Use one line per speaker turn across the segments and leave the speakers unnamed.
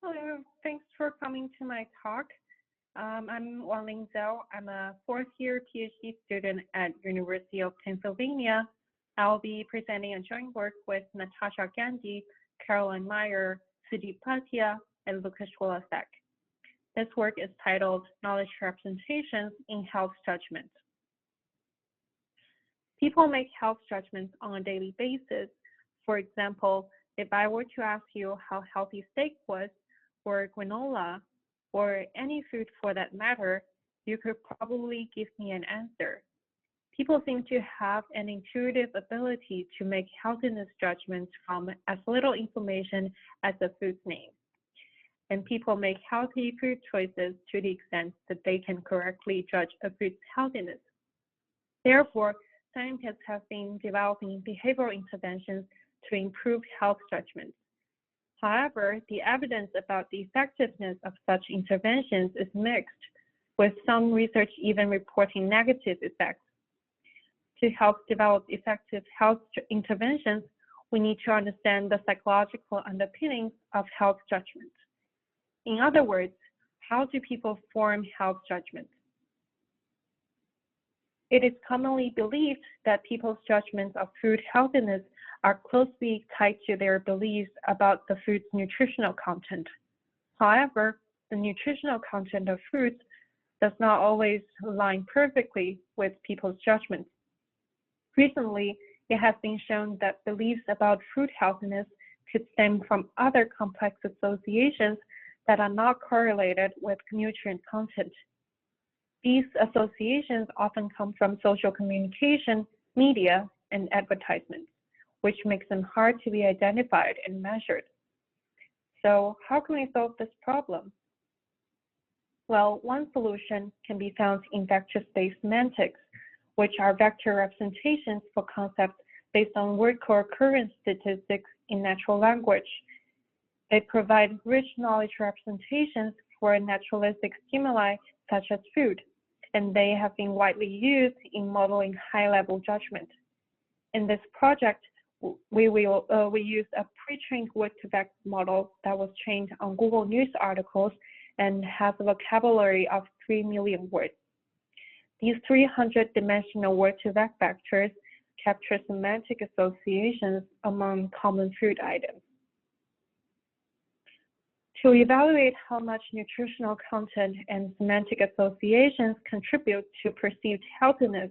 Hello, thanks for coming to my talk. I'm Wanling. I'm a fourth-year PhD student at University of Pennsylvania. I'll be presenting a joint work with Natasha Gandhi, Caroline Meyer, Sujit Bhatia, and Lucas Wolasek. This work is titled Knowledge Representations in Health Judgment. People make health judgments on a daily basis. For example, if I were to ask you how healthy steak was, or granola, or any food for that matter, you could probably give me an answer. People seem to have an intuitive ability to make healthiness judgments from as little information as the food's name. And people make healthy food choices to the extent that they can correctly judge a food's healthiness. Therefore, scientists have been developing behavioral interventions to improve health judgments. However, the evidence about the effectiveness of such interventions is mixed, with some research even reporting negative effects. To help develop effective health interventions, we need to understand the psychological underpinnings of health judgment. In other words, how do people form health judgments? It is commonly believed that people's judgments of food healthiness are closely tied to their beliefs about the food's nutritional content. However, the nutritional content of foods does not always align perfectly with people's judgments. Recently, it has been shown that beliefs about food healthiness could stem from other complex associations that are not correlated with nutrient content. These associations often come from social communication, media, and advertisements, which makes them hard to be identified and measured. So how can we solve this problem? Well, one solution can be found in vector-space semantics, which are vector representations for concepts based on word co-occurrence statistics in natural language. They provide rich knowledge representations for naturalistic stimuli such as food, and they have been widely used in modeling high-level judgment. In this project, we used a pre-trained word-to-vector model that was trained on Google News articles and has a vocabulary of 3 million words. These 300-dimensional word-to-vector vectors capture semantic associations among common food items. To evaluate how much nutritional content and semantic associations contribute to perceived healthiness,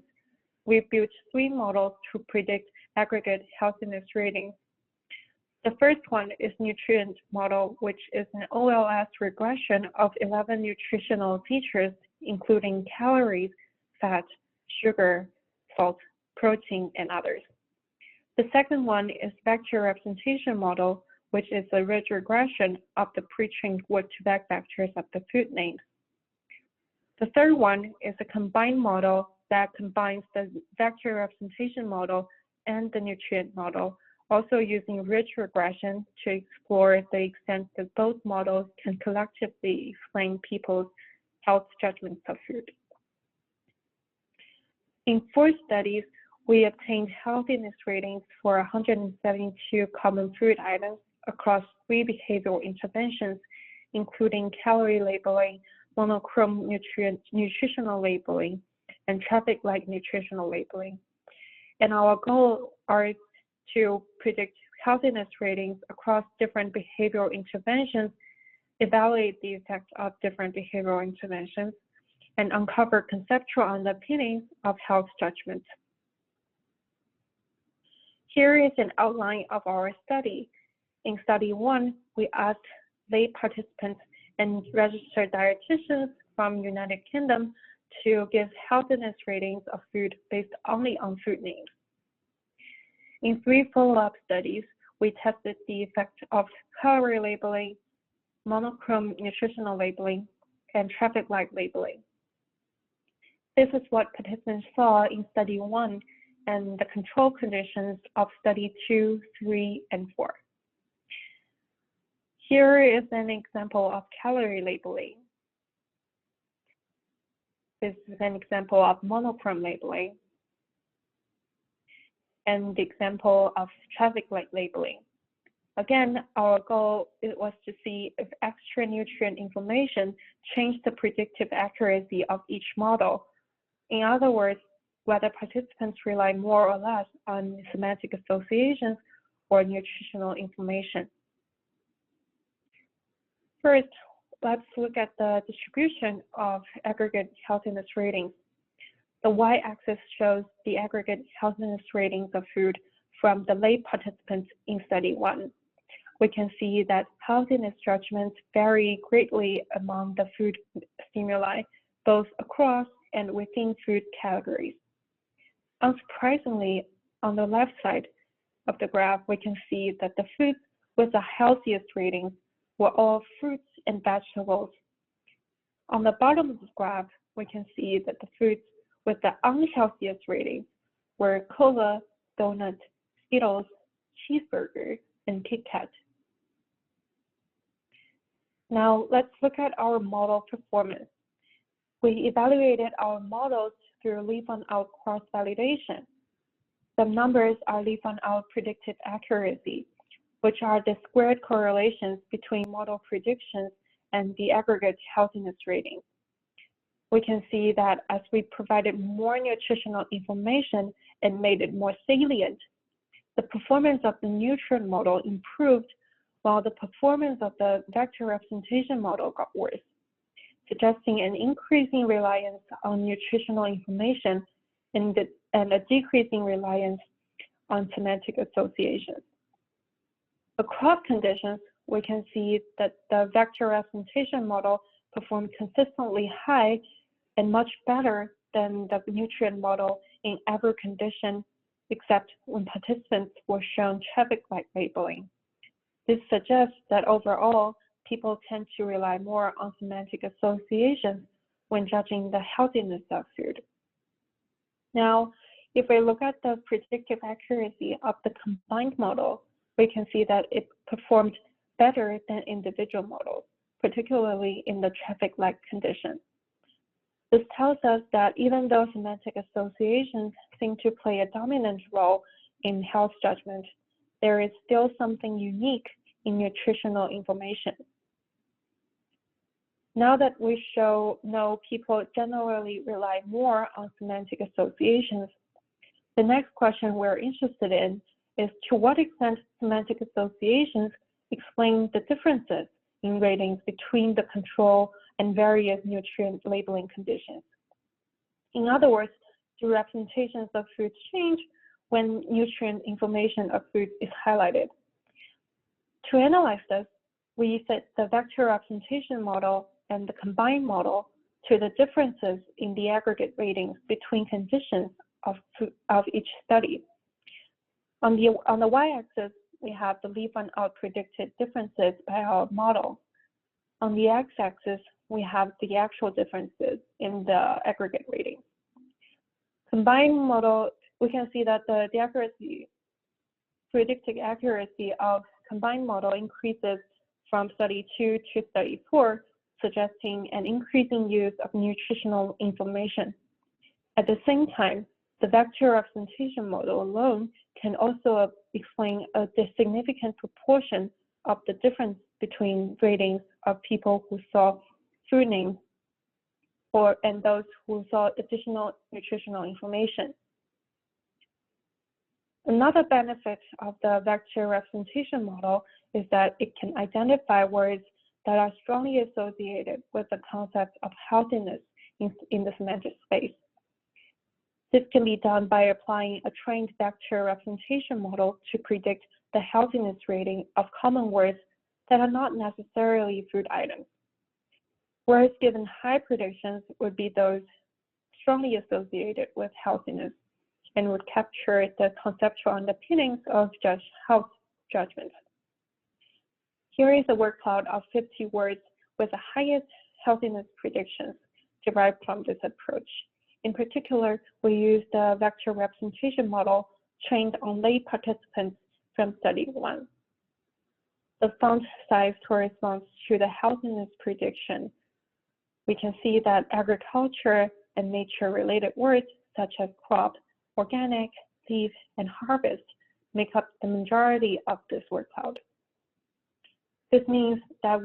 we built 3 models to predict aggregate healthiness ratings. The first one is nutrient model, which is an OLS regression of 11 nutritional features, including calories, fat, sugar, salt, protein, and others. The second one is vector representation model, which is a rich regression of the pre-trained word-to-vector vectors of the food names. The third one is a combined model that combines the vector representation model and the nutrient model, also using rich regression to explore the extent that both models can collectively explain people's health judgments of food. In 4 studies, we obtained healthiness ratings for 172 common food items across 3 behavioral interventions, including calorie labeling, monochrome nutritional labeling, and traffic light nutritional labeling. And our goal is to predict healthiness ratings across different behavioral interventions, evaluate the effect of different behavioral interventions, and uncover conceptual underpinnings of health judgment. Here is an outline of our study. In study 1, we asked lay participants and registered dietitians from United Kingdom to give healthiness ratings of food based only on food names. In 3 follow-up studies, we tested the effect of calorie labeling, monochrome nutritional labeling, and traffic light labeling. This is what participants saw in study 1 and the control conditions of study 2, 3, and 4. Here is an example of calorie labeling. This is an example of monochrome labeling and the example of traffic light labeling. Again, our goal was to see if extra nutrient information changed the predictive accuracy of each model. In other words, whether participants rely more or less on semantic associations or nutritional information. First, let's look at the distribution of aggregate healthiness ratings. The y-axis shows the aggregate healthiness ratings of food from the lay participants in study 1. We can see that healthiness judgments vary greatly among the food stimuli, both across and within food categories. Unsurprisingly, on the left side of the graph, we can see that the foods with the healthiest ratings were all fruits and vegetables. On the bottom of the graph, we can see that the foods with the unhealthiest ratings were cola, donut, Skittles, cheeseburger, and Kit Kat. Now let's look at our model performance. We evaluated our models through leave-on-out cross-validation. The numbers are leave-on-out predictive accuracy, which are the squared correlations between model predictions and the aggregate healthiness ratings. We can see that as we provided more nutritional information and made it more salient, the performance of the nutrient model improved while the performance of the vector representation model got worse, suggesting an increasing reliance on nutritional information and a decreasing reliance on semantic associations. Across conditions, we can see that the vector representation model performed consistently high and much better than the nutrient model in every condition, except when participants were shown traffic light labeling. This suggests that overall, people tend to rely more on semantic associations when judging the healthiness of food. Now, if we look at the predictive accuracy of the combined model, we can see that it performed better than individual models, particularly in the traffic light condition. This tells us that even though semantic associations seem to play a dominant role in health judgment, there is still something unique in nutritional information. Now that we know people generally rely more on semantic associations, the next question we're interested in is to what extent semantic associations explain the differences in ratings between the control and various nutrient labeling conditions. In other words, do representations of foods change when nutrient information of foods is highlighted? To analyze this, we fit the vector representation model and the combined model to the differences in the aggregate ratings between conditions of each study. On the y-axis, we have the leave-on-out predicted differences by our model. On the x-axis, we have the actual differences in the aggregate ratings. Combined model, we can see that the predictive accuracy of combined model increases from study 2 to study 4, suggesting an increasing use of nutritional information. At the same time, the vector representation model alone can also explain a significant proportion of the difference between ratings of people who saw food names and those who saw additional nutritional information. Another benefit of the vector representation model is that it can identify words that are strongly associated with the concept of healthiness in the semantic space. This can be done by applying a trained vector representation model to predict the healthiness rating of common words that are not necessarily food items. Words given high predictions would be those strongly associated with healthiness and would capture the conceptual underpinnings of health judgment. Here is a word cloud of 50 words with the highest healthiness predictions derived from this approach. In particular, we used the vector representation model trained on lay participants from study 1. The font size corresponds to the healthiness prediction. We can see that agriculture and nature-related words such as crop, organic, leaf, and harvest make up the majority of this word cloud. This means that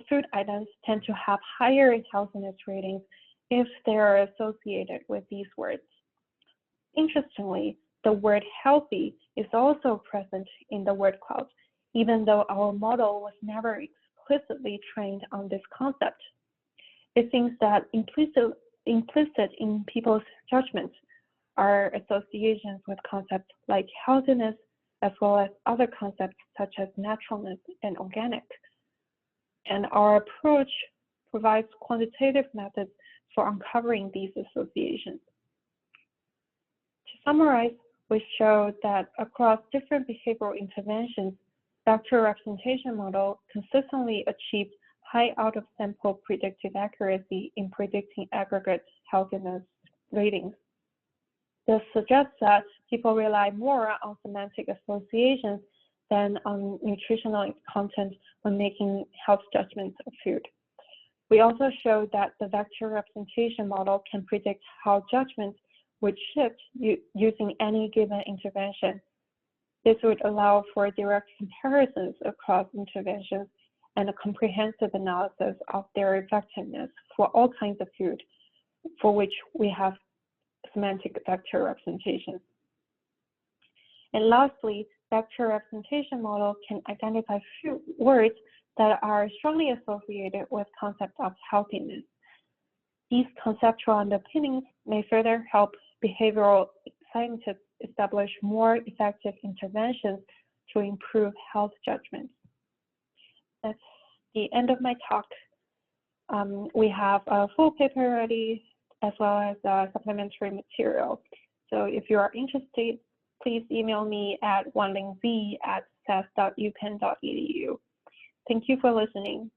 food items tend to have higher healthiness ratings if they are associated with these words. Interestingly, the word healthy is also present in the word cloud, even though our model was never explicitly trained on this concept. It seems that implicit in people's judgments are associations with concepts like healthiness, as well as other concepts such as naturalness and organic. And our approach provides quantitative methods for uncovering these associations. To summarize, we showed that across different behavioral interventions, vector representation model consistently achieved high out-of-sample predictive accuracy in predicting aggregate healthiness ratings. This suggests that people rely more on semantic associations than on nutritional content when making health judgments of food. We also showed that the vector representation model can predict how judgments would shift using any given intervention. This would allow for direct comparisons across interventions and a comprehensive analysis of their effectiveness for all kinds of food, for which we have semantic vector representations. And lastly, vector representation model can identify words that are strongly associated with concept of healthiness. These conceptual underpinnings may further help behavioral scientists establish more effective interventions to improve health judgments. That's the end of my talk. We have a full paper ready, as well as supplementary material. So if you are interested, please email me at wanlingz@sas.upenn.edu. Thank you for listening.